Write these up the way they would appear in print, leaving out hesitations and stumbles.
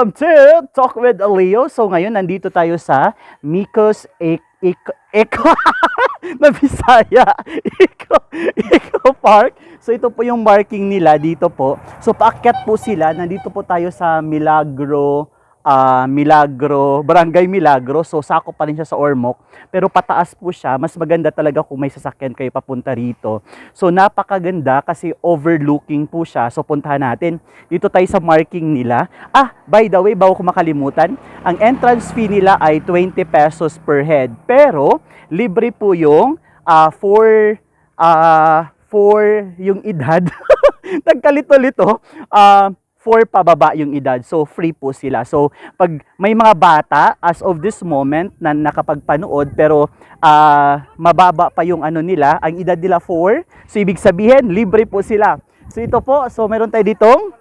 Welcome to Talk with Leo. So ngayon nandito tayo sa Micos Eco na Bisaya Eco Park. So ito po yung marking nila dito po. So paakyat po sila. Nandito po tayo sa Milagro, Barangay Milagro. So sakop pa rin siya sa Ormoc. Pero pataas po siya. Mas maganda talaga kung may sasakyan kayo papunta rito. So napakaganda kasi overlooking po siya. So puntahan natin. Dito tayo sa marking nila. By the way, bago ko makalimutan, ang entrance fee nila ay 20 pesos per head. Pero libre po yung for yung edad. Nagkalito-lito. 4 pababa yung edad. So, free po sila. So, pag may mga bata, as of this moment, na nakapagpanood, pero mababa pa yung ano nila, ang edad nila 4. So, ibig sabihin, libre po sila. So, ito po. So, meron tayo ditong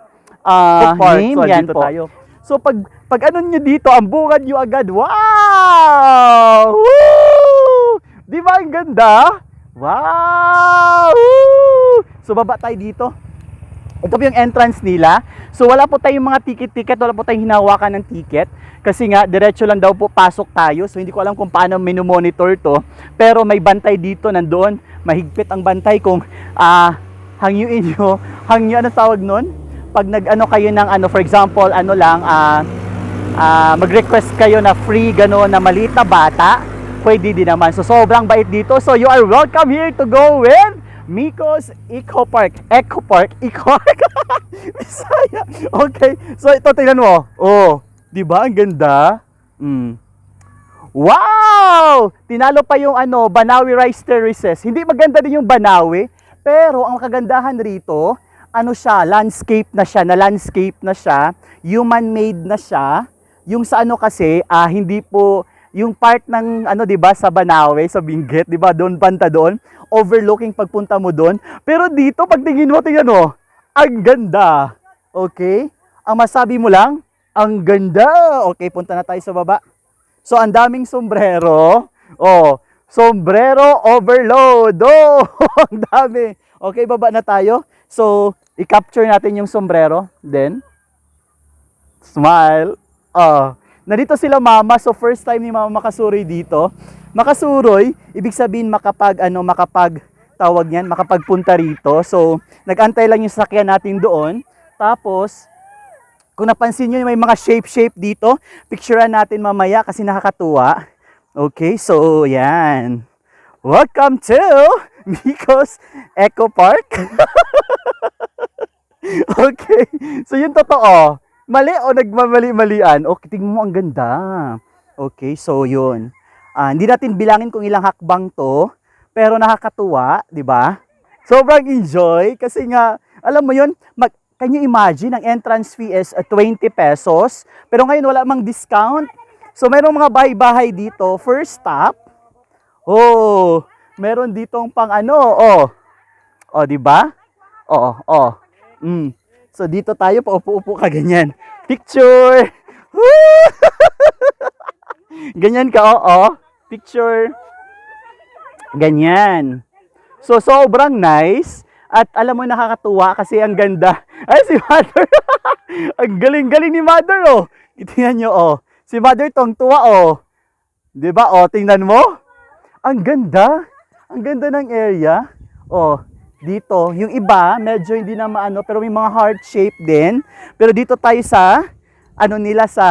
name. So, yan po. Tayo. So, pag ano nyo dito, ang bungad nyo agad. Wow! Woo! Di ba ang ganda? Wow! Woo! So, baba tayo dito. Ito po yung entrance nila. So wala po tayong mga ticket, wala po tayong hinawakan ng ticket. Kasi nga, diretso lang daw po pasok tayo. So hindi ko alam kung paano monitor to. Pero may bantay dito, nandoon. Mahigpit ang bantay kung hangyuin nyo. Hangyo, ano tawag nun? Pag nag-ano kayo ng, for example, mag-request kayo na free, gano'n, na maliit na bata, pwede din naman. So sobrang bait dito. So you are welcome here to go with Micos Eco Park. Bisaya. Okay. So ito tingnan mo. Oh, 'di ba ang ganda? Wow! Tinalo pa yung Banawi Rice Terraces. Hindi maganda din yung Banawi, pero ang kagandahan rito, landscape na siya, human-made na siya. Yung sa kasi, hindi po yung part ng 'di ba sa Banawi, sa Benguet, 'di ba? Doon banda doon, overlooking pagpunta mo doon. Pero dito pagtingin mo, tingnan mo, ang ganda. Okay? Ang masabi mo lang, ang ganda. Okay, punta na tayo sa baba. So ang daming sombrero. Oh, sombrero overload. Oh, ang dami. Okay, baba na tayo. So, i-capture natin yung sombrero. Then, smile. Nandito sila mama, so first time ni mama makasuroy dito. Makasuroy, ibig sabihin makapagpunta rito. So, nag-antay lang yung sasakyan natin doon. Tapos, kung napansin nyo, may mga shape dito. Picturean natin mamaya kasi nakakatuwa. Okay, so yan. Welcome to Micos Eco Park. Okay, so yun totoo. Mali o nagmamali-malian? Okay, tingnan mo, ang ganda. Okay, so yun. Hindi natin bilangin kung ilang hakbang to, pero nakakatuwa, di ba? Sobrang enjoy kasi nga, alam mo yun, can you imagine, ang entrance fee is 20 pesos, pero ngayon wala mang discount. So merong mga bahay-bahay dito, first stop. Oh, meron ditong pang di ba? So dito tayo, paupo-upo ka ganyan. Picture! Ganyan ka, picture. Ganyan. So sobrang nice. At alam mo, nakakatuwa kasi ang ganda. Ay, si Mother! Ang galing-galing ni Mother, oh. Tingnan nyo, si Mother tong tuwa, Diba, tingnan mo. Ang ganda. Ang ganda ng area. Dito, yung iba, medyo hindi na pero may mga heart shape din. Pero dito tayo sa, sa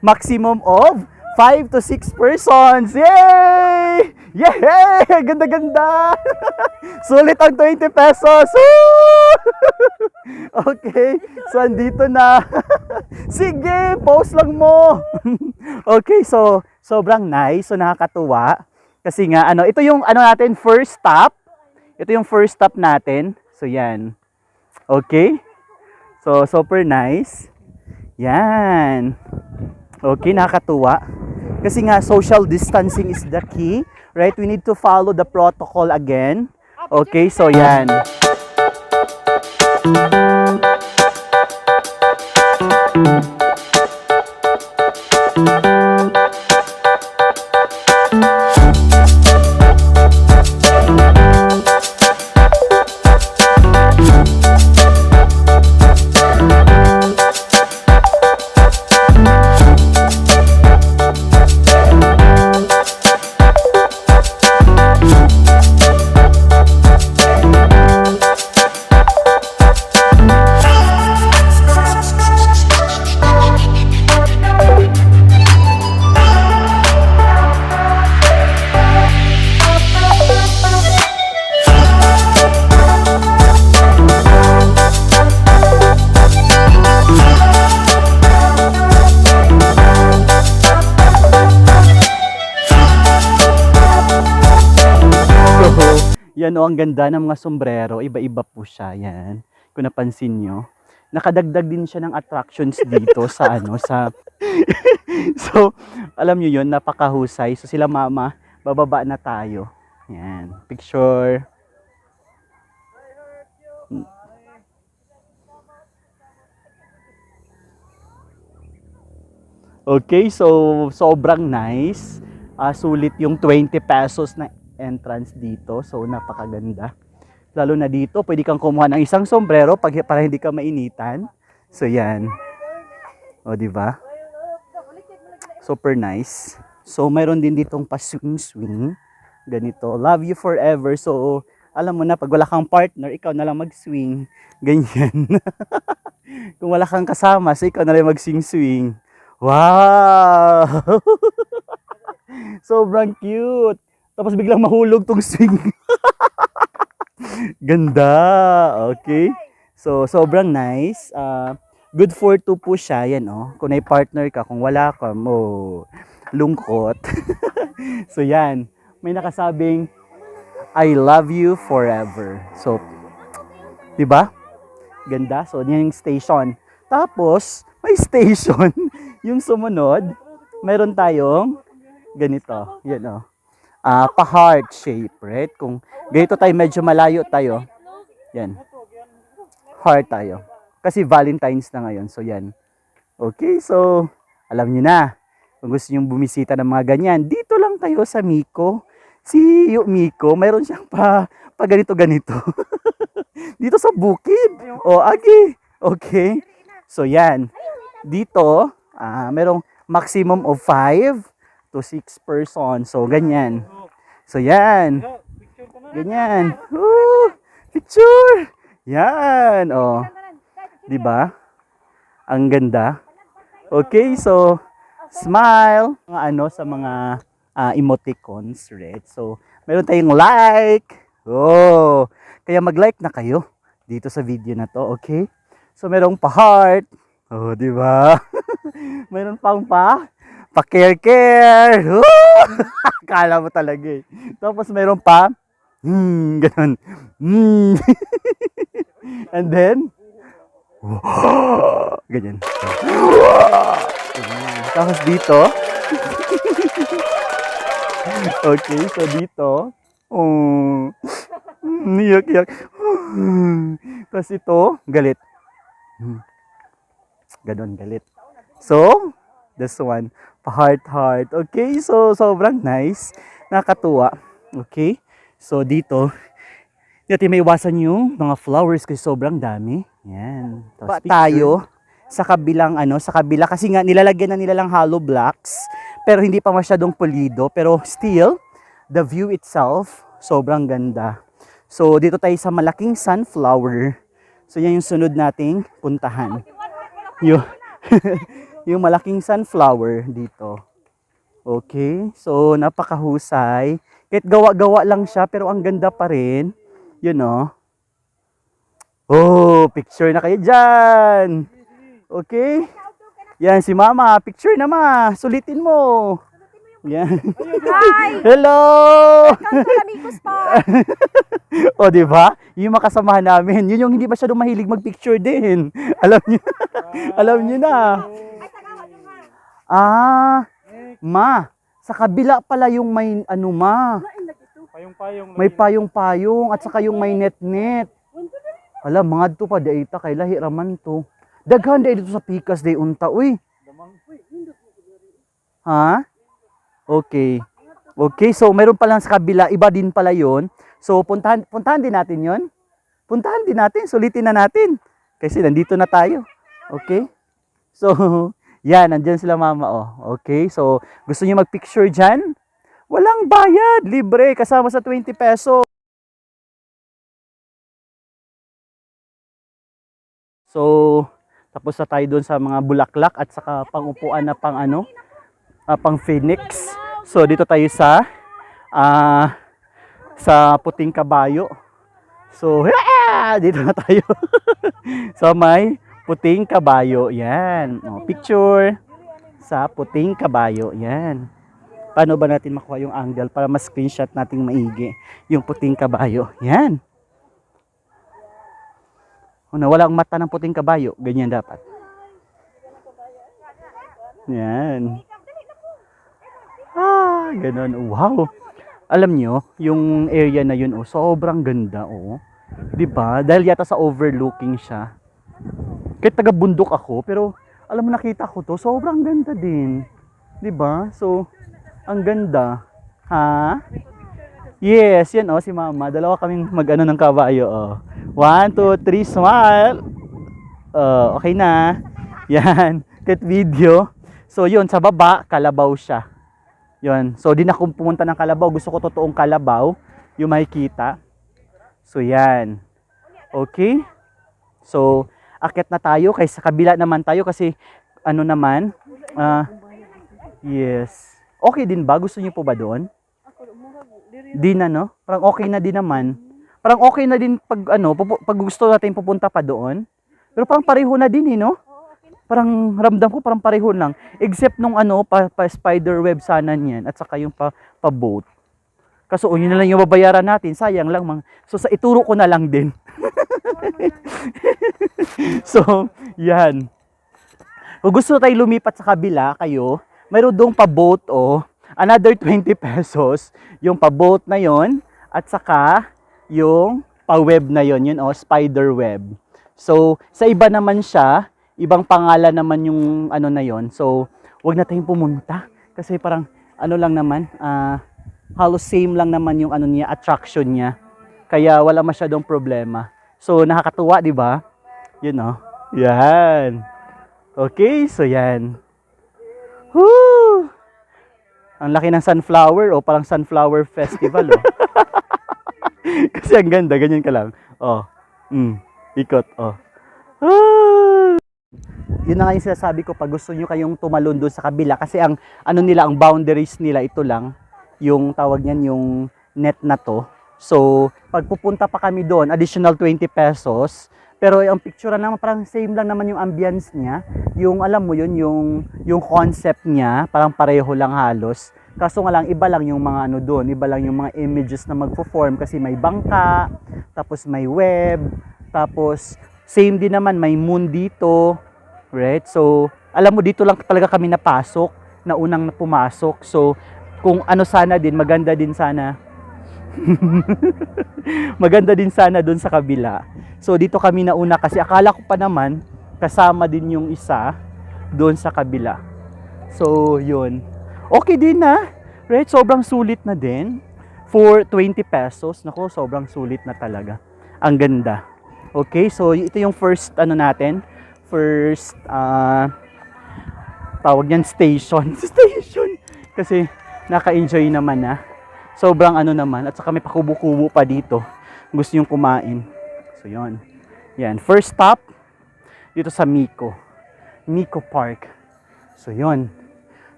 maximum of 5 to 6 persons. Yay! Yay! Ganda-ganda! Sulit ang 20 pesos. Okay, so andito na. Sige, post lang mo. Okay, so sobrang nice, so nakakatuwa. Kasi nga, ito yung natin, first stop. Ito yung first stop natin. So, yan. Okay? So, super nice. Yan. Okay, nakakatuwa. Kasi nga, social distancing is the key. Right? We need to follow the protocol again. Okay, so yan. Yan o, ang ganda ng mga sombrero. Iba-iba po siya. Yan. Kung napansin nyo. Nakadagdag din siya ng attractions dito sa ano, sa... So, alam nyo yun, napakahusay. So, sila mama, bababa na tayo. Yan. Picture. Okay, so sobrang nice. Sulit yung 20 pesos na entrance dito. So, napakaganda. Lalo na dito, pwede kang kumuha ng isang sombrero para hindi ka mainitan. So, yan. O, di ba? Super nice. So, mayroon din ditong pa-swing-swing. Ganito. Love you forever. So, alam mo na, pag wala kang partner, ikaw na lang mag-swing. Ganyan. Kung wala kang kasama, so ikaw na lang mag-swing-swing. Wow! Sobrang cute. Tapos biglang mahulog tong swing. Ganda. Okay. So, sobrang nice. Good for two po siya. Yan, oh. Kung may partner ka, kung wala ka, mo lungkot. So, yan. May nakasabing, I love you forever. So, di ba? Ganda. So, yan yung station. Tapos, may station. Yung sumunod, mayroon tayong ganito. Yan, oh. Pa-heart shape, right? Kung ganito tayo, medyo malayo tayo. Yan. Heart tayo. Kasi Valentine's na ngayon. So, yan. Okay, so, alam nyo na. Kung gusto nyo bumisita ng mga ganyan, dito lang kayo sa Miko. Si Miko, mayroon siyang pa ganito-ganito. Dito sa bukid. O, agi. Okay. So, yan. Dito, mayroong maximum of 5 to 6 persons. So, ganyan. So, yan. Ganyan. Woo! Picture! Yan. O. Diba? Ang ganda. Okay, so, smile. Mga ano, sa mga emoticons, right? So, meron tayong like. Oh, kaya mag-like na kayo dito sa video na to, okay? So, merong pa-heart. Oh, di ba? Meron pang pa-care-care. Oh! Kala mo talaga eh. Tapos meron pa, ganun. And then, ganyan. Tapos dito, okay, so dito, niyak-yak. Tapos ito, galit. Ganon, galit. So, this one, pa-heart-heart. Okay, so sobrang nice. Nakatuwa. Okay, so dito, hindi may iwasan yung mga flowers kasi sobrang dami. Yan. Tapos tayo sa kabilang sa kabila kasi nga nilalagyan na nila lang hollow blocks pero hindi pa masyadong pulido pero still the view itself sobrang ganda. So dito tayo sa malaking sunflower. So yan yung sunod nating puntahan. Yung yung malaking sunflower dito. Okay? So napakahusay. Kahit gawa-gawa lang siya pero ang ganda pa rin. You know. Oh, picture na kayo dyan. Okay? Yan, si Mama. Picture na, Ma. Sulitin mo. Yan. Hi! Hello! Welcome to Amigos pa! O, diba? Yung makasamahan namin. Yun yung hindi masyadong mahilig mag-picture din. Alam niyo. Alam niyo na. Ma. Sa kabila pala yung may Ma. Payong-payong. May payong-payong at saka yung may net-net. Alam, mga to pa daita kay lahi raman to. Daghan dito sa pikas day unta, uy. Ha? Okay. Okay, so meron pa lang sa kabila, iba din pala 'yon. So puntahan din natin 'yon. Puntahan din natin, sulitin na natin. Kasi nandito na tayo. Okay? So, yan, nandiyan sila Mama, oh. Okay, so gusto niyo mag-picture diyan? Walang bayad, libre, kasama sa 20 peso. So, tapos na tayo doon sa mga bulaklak at saka pangupuan na pang Phoenix. So, dito tayo sa puting kabayo. So, dito na tayo. sa may puting kabayo. Yan. O, picture sa puting kabayo. Yan. Paano ba natin makuha yung angle para mas screenshot nating maigi yung puting kabayo? Yan. Wala ang mata ng puting kabayo. Ganyan dapat. Yan. Ganun. Wow. Alam nyo, yung area na yun, sobrang ganda, 'Di ba? Dahil yata sa overlooking siya. Kahit taga-bundok ako, pero alam mo, nakita ko to, sobrang ganda din. 'Di ba? So, ang ganda. Ha? Yes, yan si Mama. Dalawa kaming mag-ano ng kabayo, 1, 2, 3, smile. Okay na. Yan. Cut video. So, yun, sa baba, kalabaw siya. Yun. So, di na ako pumunta ng kalabaw. Gusto ko totoong kalabaw. Yung makikita. So, yan. Okay? So, akit na tayo. Kaysa kabila naman tayo kasi, ano naman, yes. Okay din ba? Gusto niyo po ba doon? Di na, no? Parang okay na din naman. Parang okay na din pag gusto natin pupunta pa doon. Pero parang pareho na din, no? Parang ramdam ko parang pareho lang. Except nung pa spider web sana niyan at saka yung pa boat. Kaso yun na lang yung babayaran natin. Sayang lang. So sa ituro ko na lang din. So, yan. Kung gusto tayo lumipat sa kabila kayo, mayroon doong pa boat another 20 pesos. Yung pa boat na yon at saka yung pa web na yon, spider web. So, sa iba naman siya, ibang pangalan naman yung na yon. So, wag na tayong pumunta kasi parang lang naman, halos same lang naman yung niya, attraction niya. Kaya wala masyadong problema. So, nakakatuwa, 'di ba? Yun, Yan. Okay, so yan. Woo! Ang laki ng sunflower, parang sunflower festival, Kasi ang ganda, ganyan ka lang. Ikot, Yun na nga yung sinasabi ko, pag gusto nyo kayong tumalon doon sa kabila, kasi ang ang boundaries nila, ito lang, yung tawag niyan, yung net na to. So, pag pupunta pa kami doon, additional 20 pesos, pero ang picture naman, parang same lang naman yung ambience niya, yung alam mo yun, yung concept niya, parang pareho lang halos. Kaso nga lang, iba lang yung mga doon, iba lang yung mga images na magpo-form kasi may bangka, tapos may web, tapos same din naman, may moon dito. Right? So, alam mo, dito lang talaga kami napasok, na unang pumasok. So, kung sana din, maganda din sana. Maganda din sana doon sa kabila. So, dito kami nauna kasi akala ko pa naman, kasama din yung isa doon sa kabila. So, yun. Okay din na. Right? Sobrang sulit na din. For 20 pesos. Naku, sobrang sulit na talaga. Ang ganda. Okay? So, ito yung first natin. First, tawag niyan station. Station. Kasi naka-enjoy naman Sobrang naman. At saka may pakubo-kubo pa dito. Gusto yung kumain. So, yun. Yan. First stop, dito sa Miko. Miko Park. So, yun.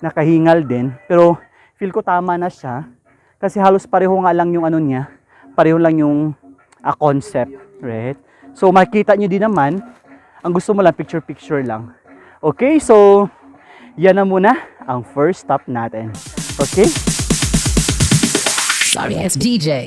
Nakahingal din. Pero, feel ko tama na siya. Kasi halos pareho nga lang yung niya. Pareho lang yung concept. Right? So, makikita nyo din naman, ang gusto mo lang, picture-picture lang. Okay, so, yan na muna ang first stop natin. Okay? Sorry, it's DJ.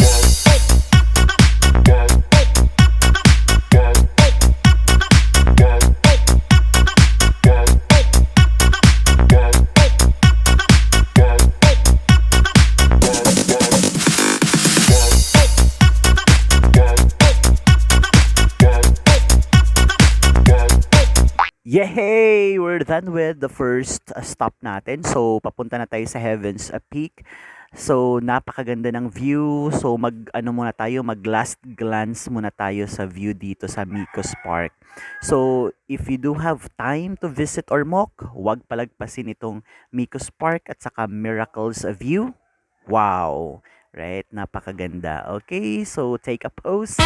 Yay! We're done with the first stop natin. So, papunta na tayo sa Heaven's Peak. So, napakaganda ng view. So, muna tayo, mag last glance muna tayo sa view dito sa Miko's Park. So, if you do have time to visit Ormoc, huwag palagpasin itong Miko's Park at saka Miracles View. Wow! Right? Napakaganda. Okay, so take a pose.